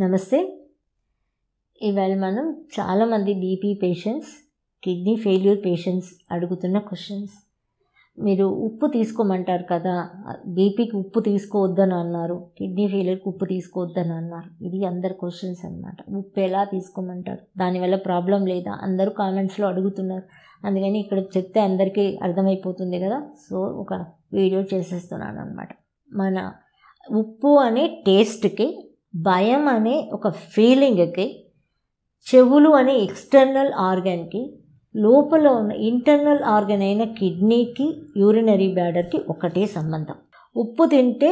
నమస్తే. ఇవాళ మనం చాలామంది BP patients, kidney failure patients అడుగుతున్న క్వశ్చన్స్. మీరు ఉప్పు తీసుకోమంటారు కదా, బీపీకి ఉప్పు తీసుకోవద్దని అన్నారు, కిడ్నీ ఫెయిల్యూర్కి ఉప్పు తీసుకోవద్దని అన్నారు. ఇది అందరి క్వశ్చన్స్ అన్నమాట. ఉప్పు ఎలా తీసుకోమంటారు, దానివల్ల ప్రాబ్లం లేదా, అందరూ కామెంట్స్లో అడుగుతున్నారు. అందుకని ఇక్కడ చెప్తే అందరికీ అర్థమైపోతుంది కదా, సో ఒక వీడియో చేసేస్తున్నాను అన్నమాట. మన ఉప్పు అనే టేస్ట్కి, భయం అనే ఒక ఫీలింగ్కి, చెవులు అనే ఎక్స్టర్నల్ ఆర్గాన్కి, లోపల ఉన్న ఇంటర్నల్ ఆర్గన్ అయిన కిడ్నీకి, యూరినరీ బ్లాడర్కి ఒకటే సంబంధం. ఉప్పు తింటే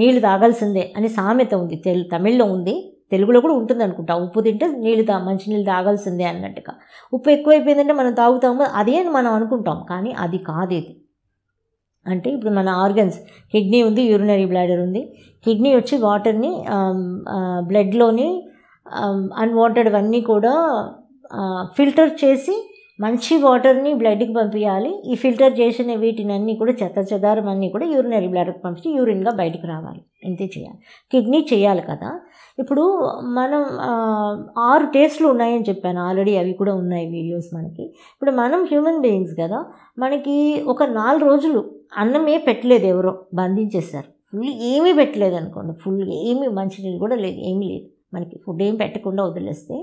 నీళ్ళు తాగాల్సిందే అని సామెత ఉంది, తమిళ్లో ఉంది, తెలుగులో కూడా ఉంటుంది అనుకుంటా. ఉప్పు తింటే మంచినీళ్ళు తాగాల్సిందే అన్నట్టుగా. ఉప్పు ఎక్కువైపోయిందంటే మనం తాగుతాము, అదే అని మనం అనుకుంటాం, కానీ అది కాదు. ఇది అంటే ఇప్పుడు మన ఆర్గన్స్, కిడ్నీ ఉంది, యూరినరీ బ్లాడర్ ఉంది. కిడ్నీ వచ్చి వాటర్ని బ్లడ్లోని అన్వాంటెడ్ అన్నీ కూడా ఫిల్టర్ చేసి మంచి వాటర్ని బ్లడ్కి పంపించాలి. ఈ ఫిల్టర్ చేసిన వీటినన్నీ కూడా చెదారం అన్నీ కూడా యూరినరీ బ్లాడర్కి పంపించి యూరిన్గా బయటకు రావాలి. ఇంతే చేయాలి. కిడ్నీ చేయాలి కదా. ఇప్పుడు మనం 6 టేస్ట్లు ఉన్నాయని చెప్పాను ఆల్రెడీ, అవి కూడా ఉన్నాయి వీడియోస్ మనకి. ఇప్పుడు మనం హ్యూమన్ బీయింగ్స్ కదా, మనకి ఒక 4 రోజులు అన్నమే పెట్టలేదు, ఎవరో బంధించేస్తారు. ఫుల్ ఏమీ పెట్టలేదు అనుకోండి, ఫుల్ ఏమీ మంచినీళ్ళు కూడా లేదు, ఏమీ లేదు, మనకి ఫుడ్ ఏం పెట్టకుండా వదిలేస్తే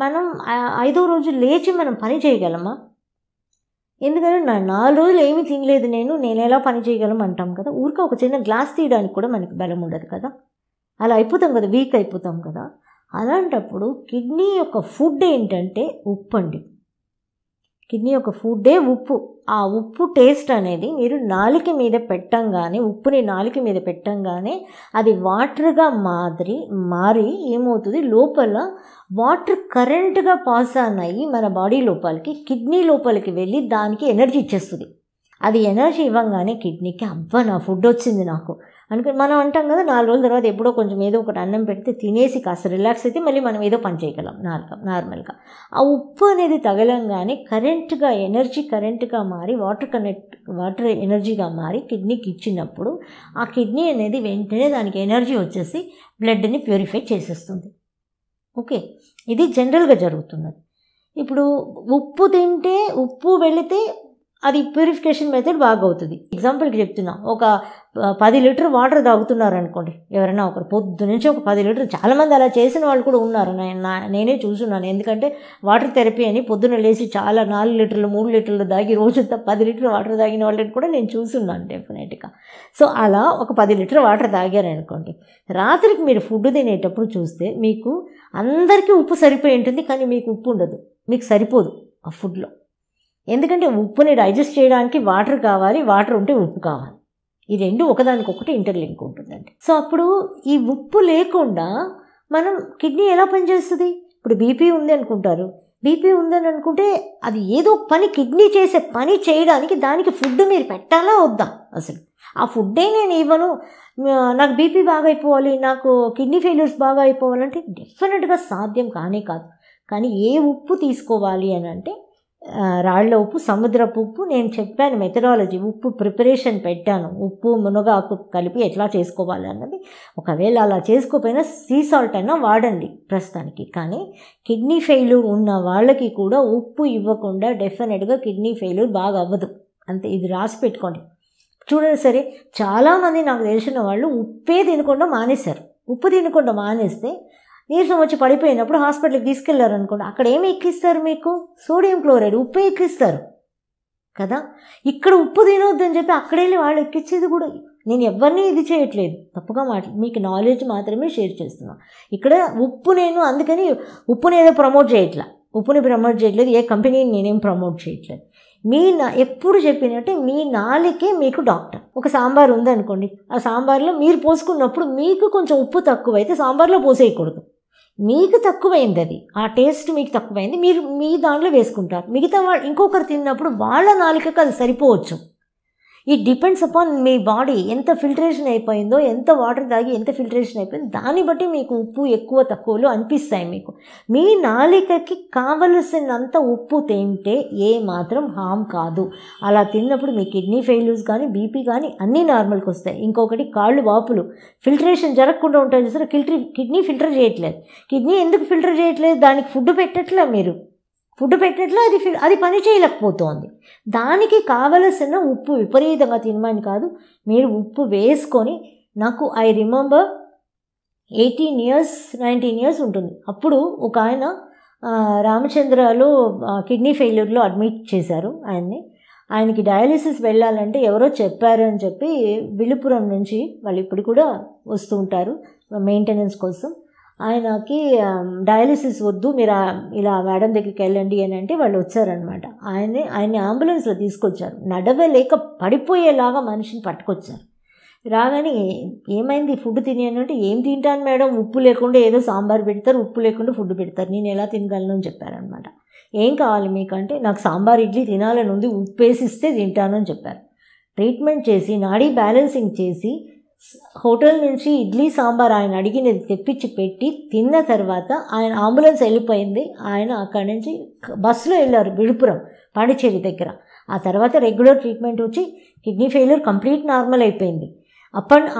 మనం 5వ రోజు లేచి మనం పని చేయగలమా? ఎందుకంటే 4 రోజులు ఏమీ తినలేదు నేను ఎలా పని చేయగలం అంటాం కదా. ఊరికే ఒక చిన్న గ్లాస్ తీయడానికి కూడా మనకి బలం ఉండదు కదా, అలా అయిపోతాం కదా, వీక్ అయిపోతాం కదా. అలాంటప్పుడు కిడ్నీ యొక్క ఫుడ్ ఏంటంటే ఉప్పు అండి. కిడ్నీ యొక్క ఫుడ్డే ఉప్పు. ఆ ఉప్పు టేస్ట్ అనేది మీరు నాలుక మీద పెట్టంగానే, ఉప్పుని నాలుక మీద పెట్టంగానే అది వాటర్గా మారి ఏమవుతుంది, లోపల వాటర్ కరెంట్గా పాస్ అయ్యి మన బాడీ లోపలికి, కిడ్నీ లోపలికి వెళ్ళి దానికి ఎనర్జీ ఇచ్చేస్తుంది. అది ఎనర్జీ ఇవ్వగానే కిడ్నీకి అబ్బా నా ఫుడ్ వచ్చింది నాకు అనుకుని మనం అంటాం కదా. 4 రోజుల తర్వాత ఎప్పుడో కొంచెం ఏదో ఒకటి అన్నం పెడితే తినేసి కాస్త రిలాక్స్ అయితే మళ్ళీ మనం ఏదో పని చేయగలం నార్మల్గా. ఆ ఉప్పు అనేది తగలంగానే కరెంట్గా మారి వాటర్ ఎనర్జీగా మారి కిడ్నీకి ఇచ్చినప్పుడు ఆ కిడ్నీ అనేది వెంటనే దానికి ఎనర్జీ వచ్చేసి బ్లడ్ని ప్యూరిఫై చేసేస్తుంది. ఓకే, ఇది జనరల్గా జరుగుతున్నది. ఇప్పుడు ఉప్పు తింటే, ఉప్పు వెళితే అది ప్యూరిఫికేషన్ మెథడ్ బాగా అవుతుంది. ఎగ్జాంపుల్కి చెప్తున్నా, ఒక 10 లీటర్ వాటర్ తాగుతున్నారు అనుకోండి ఎవరైనా ఒకరు, పొద్దు నుంచి ఒక 10 లీటర్, చాలామంది అలా చేసిన వాళ్ళు కూడా ఉన్నారు, నేనే చూస్తున్నాను. ఎందుకంటే వాటర్ థెరపీ అని పొద్దున్న లేచి చాలా 4 లీటర్లు 3 లీటర్లు తాగి రోజంతా 10 లీటర్ వాటర్ తాగిన వాళ్ళని కూడా నేను చూస్తున్నాను డెఫినెట్గా. సో అలా ఒక 10 లీటర్ వాటర్ తాగారనుకోండి, రాత్రికి మీరు ఫుడ్ తినేటప్పుడు చూస్తే మీకు అందరికీ ఉప్పు సరిపోయి ఉంటుంది, కానీ మీకు ఉప్పు ఉండదు, మీకు సరిపోదు ఆ ఫుడ్లో. ఎందుకంటే ఉప్పుని డైజెస్ట్ చేయడానికి వాటర్ కావాలి, వాటర్ ఉంటే ఉప్పు కావాలి. ఈ రెండు ఒకదానికొకటి ఇంటర్లింక్ ఉంటుందండి. సో అప్పుడు ఈ ఉప్పు లేకుండా మనం కిడ్నీ ఎలా పనిచేస్తుంది? ఇప్పుడు బీపీ ఉంది అనుకుంటారు, బీపీ ఉందని అనుకుంటే అది ఏదో పని, కిడ్నీ చేసే పని చేయడానికి దానికి ఫుడ్ మీరు పెట్టాలా వద్దా? అసలు ఆ ఫుడ్డే నేను ఇవ్వను, నాకు బీపీ బాగా అయిపోవాలి, నాకు కిడ్నీ ఫెయిల్యూర్స్ బాగా అయిపోవాలంటే డెఫినెట్గా సాధ్యం కానే కాదు. కానీ ఏ ఉప్పు తీసుకోవాలి అని అంటే రాళ్ల ఉప్పు, సముద్రపు ఉప్పు. నేను చెప్పాను మెథడాలజీ, ఉప్పు ప్రిపరేషన్ పెట్టాను, ఉప్పు మునగాకు కలిపి ఎట్లా చేసుకోవాలి అన్నది. ఒకవేళ అలా చేసుకోకపోయినా సీ సాల్ట్ అయినా వాడండి ప్రస్తుతానికి. కానీ కిడ్నీ ఫెయిల్యూర్ ఉన్న వాళ్ళకి కూడా ఉప్పు ఇవ్వకుండా డెఫినెట్గా కిడ్నీ ఫెయిల్యూర్ బాగా అవ్వదు. అంతే, ఇది రాసి పెట్టుకోండి. చూడండి, సరే చాలామంది నాకు తెలిసిన వాళ్ళు ఉప్పే తినకుండా మానేశారు. ఉప్పు తినకుండా మానేస్తే నీరసం వచ్చి పడిపోయినప్పుడు హాస్పిటల్కి తీసుకెళ్లారు అనుకోండి, అక్కడ ఏమి ఎక్కిస్తారు మీకు? సోడియం క్లోరైడ్, ఉప్పే ఎక్కిస్తారు కదా. ఇక్కడ ఉప్పు తినొద్దని చెప్పి అక్కడ వెళ్ళి వాళ్ళు ఎక్కించేది కూడా. నేను ఎవరిని ఇది చేయట్లేదు, తప్పుగా మీకు నాలెడ్జ్ మాత్రమే షేర్ చేస్తున్నాను. ఇక్కడ ఉప్పు నేను అందుకని ఉప్పుని ఏదో ప్రమోట్ చేయట్లేదు, ఏ కంపెనీని నేనేం ప్రమోట్ చేయట్లేదు. ఎప్పుడు చెప్పినట్టే మీ నాలుకే మీకు డాక్టర్. ఒక సాంబార్ ఉందనుకోండి, ఆ సాంబార్లో మీరు పోసుకున్నప్పుడు మీకు కొంచెం ఉప్పు తక్కువైతే సాంబార్లో పోసేయకూడదు. మీకు తక్కువైంది, అది ఆ టేస్ట్ మీకు తక్కువైంది, మీరు మీ దాంట్లో వేసుకుంటారు. మిగతా వాళ్ళు ఇంకొకరు తిన్నప్పుడు వాళ్ళ నాలుకకు అది సరిపోవచ్చు. ఇట్ డిపెండ్స్ అపాన్ మీ బాడీ ఎంత ఫిల్టరేషన్ అయిపోయిందో, ఎంత వాటర్ తాగి ఎంత ఫిల్టరేషన్ అయిపోయిందో దాన్ని బట్టి మీకు ఉప్పు ఎక్కువ తక్కువలో అనిపిస్తాయి మీకు. మీ నాలికకి కావలసినంత ఉప్పు తింటే ఏ మాత్రం హామ్ కాదు. అలా తిన్నప్పుడు మీ కిడ్నీ ఫెయిల్యూర్స్ కానీ బీపీ కానీ అన్నీ నార్మల్కి వస్తాయి. ఇంకొకటి కాళ్ళు వాపులు, ఫిల్టరేషన్ జరగకుండా ఉంటాయి చూసారా, కిడ్నీ ఫిల్టర్ చేయట్లేదు. కిడ్నీ ఎందుకు ఫిల్టర్ చేయట్లేదు? దానికి ఫుడ్ పెట్టట్లే, మీరు ఫుడ్ పెట్టట్లే, అది పని చేయలేకపోతుంది. దానికి కావలసిన ఉప్పు విపరీతంగా తినమని కాదు, మీరు ఉప్పు వేసుకొని. నాకు ఐ రిమెంబర్ 18 years 19 years ఉంటుంది. అప్పుడు ఒక ఆయన రామచంద్రలో కిడ్నీ ఫెయిల్యూర్లో అడ్మిట్ చేశారు ఆయనకి డయాలిసిస్ వెళ్ళాలంటే ఎవరో చెప్పారు అని చెప్పి విలుపురం నుంచి వాళ్ళు ఇప్పుడు కూడా వస్తూ ఉంటారు మెయింటెనెన్స్ కోసం. ఆయనకి డయాలిసిస్ వద్దు, మీరు ఇలా మేడం దగ్గరికి వెళ్ళండి అని అంటే వాళ్ళు వచ్చారనమాట. ఆయన్ని అంబులెన్స్లో తీసుకొచ్చారు. నడవలేక పడిపోయేలాగా మనిషిని పట్టుకొచ్చారు. రాగానే ఏమైంది ఫుడ్ తినేనంటే, ఏం తింటాను మేడం, ఉప్పు లేకుండా ఏదో సాంబార్ పెడతారు, ఉప్పు లేకుండా ఫుడ్ పెడతారు, నేను ఎలా తినగలను అని చెప్పారనమాట. ఏం కావాలి మీకంటే, నాకు సాంబార్ ఇడ్లీ తినాలని ఉంది, ఉప్పు వేసిస్తే తింటాను అని చెప్పారు. ట్రీట్మెంట్ చేసి నాడీ బ్యాలెన్సింగ్ చేసి హోటల్ నుంచి ఇడ్లీ సాంబార్ ఆయన అడిగినది తెప్పించి పెట్టి తిన్న తర్వాత ఆయన అంబులెన్స్ వెళ్ళిపోయింది. ఆయన అక్కడి నుంచి బస్సులో వెళ్ళారు విழுப்புరం పాండిచేరి దగ్గర. ఆ తర్వాత రెగ్యులర్ ట్రీట్మెంట్ వచ్చి కిడ్నీ ఫెయిల్యూర్ కంప్లీట్ నార్మల్ అయిపోయింది.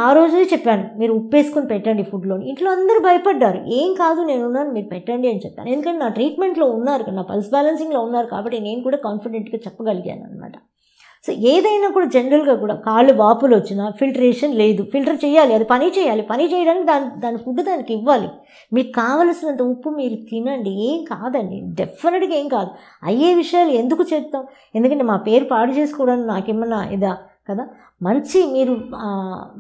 ఆ రోజే చెప్పాను, మీరు ఉప్పు వేసుకొని పెట్టండి ఫుడ్లో. ఇంట్లో అందరూ భయపడ్డారు, ఏం కాదు నేను ఉన్నాను మీరు పెట్టండి అని చెప్పాను. ఎందుకంటే నా ట్రీట్మెంట్లో ఉన్నారు, నా పల్స్ బ్యాలెన్సింగ్లో ఉన్నారు కాబట్టి నేను కూడా కాన్ఫిడెంట్గా చెప్పగలిగాను అనమాట. సో ఏదైనా కూడా జనరల్గా కూడా కాళ్ళు వాపులు వచ్చినా ఫిల్టరేషన్ లేదు, ఫిల్టర్ చేయాలి, అది పని చేయాలి. పని చేయడానికి దాని ఫుడ్ దానికి ఇవ్వాలి. మీకు కావలసినంత ఉప్పు మీరు తినండి, ఏం కాదండి, డెఫినెట్గా ఏం కాదు. అయ్యే విషయాలు ఎందుకు చెప్తాం? ఎందుకంటే మా పేరు పాడు చేసుకోవడానికి నాకేమన్నా ఇదా కదా. మీరు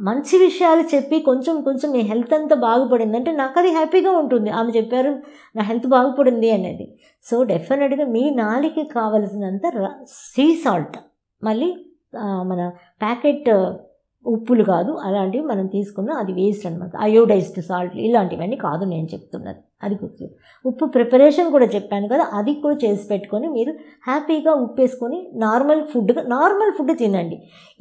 మంచి విషయాలు చెప్పి కొంచెం మీ హెల్త్ అంతా బాగుపడింది అంటే నాకు అది హ్యాపీగా ఉంటుంది. ఆమె చెప్పారు నా హెల్త్ బాగుపడింది అనేది. సో డెఫినెట్గా మీ నాలికి కావలసినంత సీ సాల్ట్, మళ్ళీ మన ప్యాకెట్ ఉప్పులు కాదు, అలాంటివి మనం తీసుకున్న అది వేస్ట్ అనమాట. అయోడైజ్డ్ సాల్ట్ ఇలాంటివన్నీ కాదు నేను చెప్తున్నది. అది గుర్తు. ఉప్పు ప్రిపరేషన్ కూడా చెప్పాను కదా, అది కూడా చేసి పెట్టుకొని మీరు హ్యాపీగా ఉప్పు వేసుకొని నార్మల్ ఫుడ్ తినండి.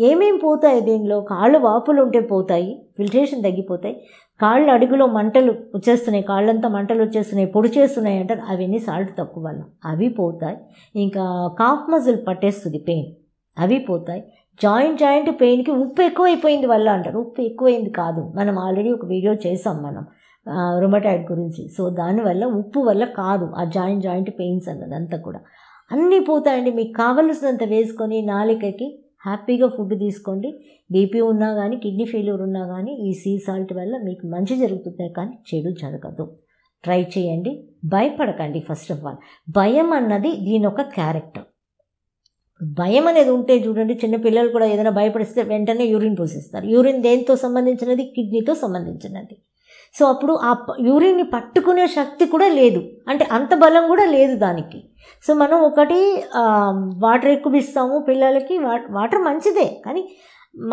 ఏమేమి పోతాయి దీనిలో? కాళ్ళు వాపులు ఉంటే పోతాయి, ఫిల్టరేషన్ తగ్గిపోతాయి, కాళ్ళు అడుగులో మంటలు వచ్చేస్తున్నాయి, కాళ్ళంతా మంటలు వచ్చేస్తున్నాయి, పొడి చేస్తున్నాయి అంటారు, అవన్నీ సాల్ట్ తక్కువ వల్ల అవి పోతాయి. ఇంకా కాఫ్ మజిల్ పట్టేస్తుంది పెయిన్, అవి పోతాయి. జాయింట్ పెయిన్కి ఉప్పు ఎక్కువైపోయింది వల్ల అంటారు. ఉప్పు ఎక్కువైంది కాదు, మనం ఆల్రెడీ ఒక వీడియో చేసాం మనం రుమటాయిడ్ గురించి. సో దానివల్ల ఉప్పు వల్ల కాదు ఆ జాయింట్ పెయిన్స్ అన్నదంతా కూడా అన్నీ పోతాయండి. మీకు కావలసినంత వేసుకొని నాలికకి హ్యాపీగా ఫుడ్ తీసుకోండి. బీపీ ఉన్నా కానీ కిడ్నీ ఫెయిల్యూర్ ఉన్నా కానీ ఈ సీ సాల్ట్ వల్ల మీకు మంచి జరుగుతుంది కానీ చెడు జరగదు. ట్రై చేయండి, భయపడకండి. ఫస్ట్ ఆఫ్ ఆల్ భయం అన్నది దీని ఒక క్యారెక్టర్. భయం అనేది ఉంటే చూడండి, చిన్నపిల్లలు కూడా ఏదైనా భయపడిస్తే వెంటనే యూరిన్ పోసేస్తారు. యూరిన్ దేంతో సంబంధించినది? కిడ్నీతో సంబంధించినది. సో అప్పుడు ఆ యూరిన్ని పట్టుకునే శక్తి కూడా లేదు, అంటే అంత బలం కూడా లేదు దానికి. సో మనం ఒకటి వాటర్ ఎక్కువ ఇస్తాము పిల్లలకి, వాటర్ మంచిదే కానీ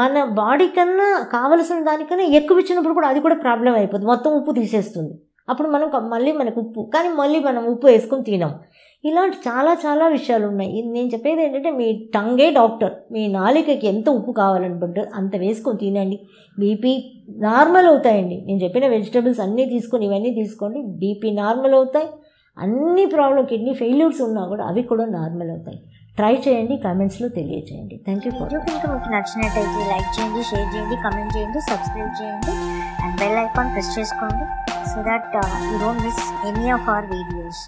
మన బాడీ కన్నా కావలసిన దానికన్నా ఎక్కువ ఇచ్చినప్పుడు కూడా అది కూడా ప్రాబ్లం అయిపోతుంది, మొత్తం ఉప్పు తీసేస్తుంది. అప్పుడు మళ్ళీ మనకు ఉప్పు, కానీ మళ్ళీ మనం ఉప్పు వేసుకొని తినాం. ఇలాంటి చాలా విషయాలు ఉన్నాయి. నేను చెప్పేది ఏంటంటే మీ టంగే డాక్టర్. మీ నాలికకి ఎంత ఉప్పు కావాలనుకుంటారు అంత వేసుకొని తినండి. బీపీ నార్మల్ అవుతాయండి. నేను చెప్పిన వెజిటబుల్స్ అన్నీ తీసుకొని ఇవన్నీ తీసుకోండి, బీపీ నార్మల్ అవుతాయి. అన్ని కిడ్నీ ఫెయిల్యూర్స్ ఉన్నా కూడా అవి కూడా నార్మల్ అవుతాయి. ట్రై చేయండి, కామెంట్స్లో తెలియజేయండి. Thank you for. వీడియో కనుక మీకు నచ్చినట్టయితే లైక్ చేయండి, షేర్ చేయండి, కమెంట్ చేయండి, సబ్స్క్రైబ్ చేయండి అండ్ బెల్ ఐకాన్ ప్రెస్ చేసుకోండి so that you don't miss any of our videos.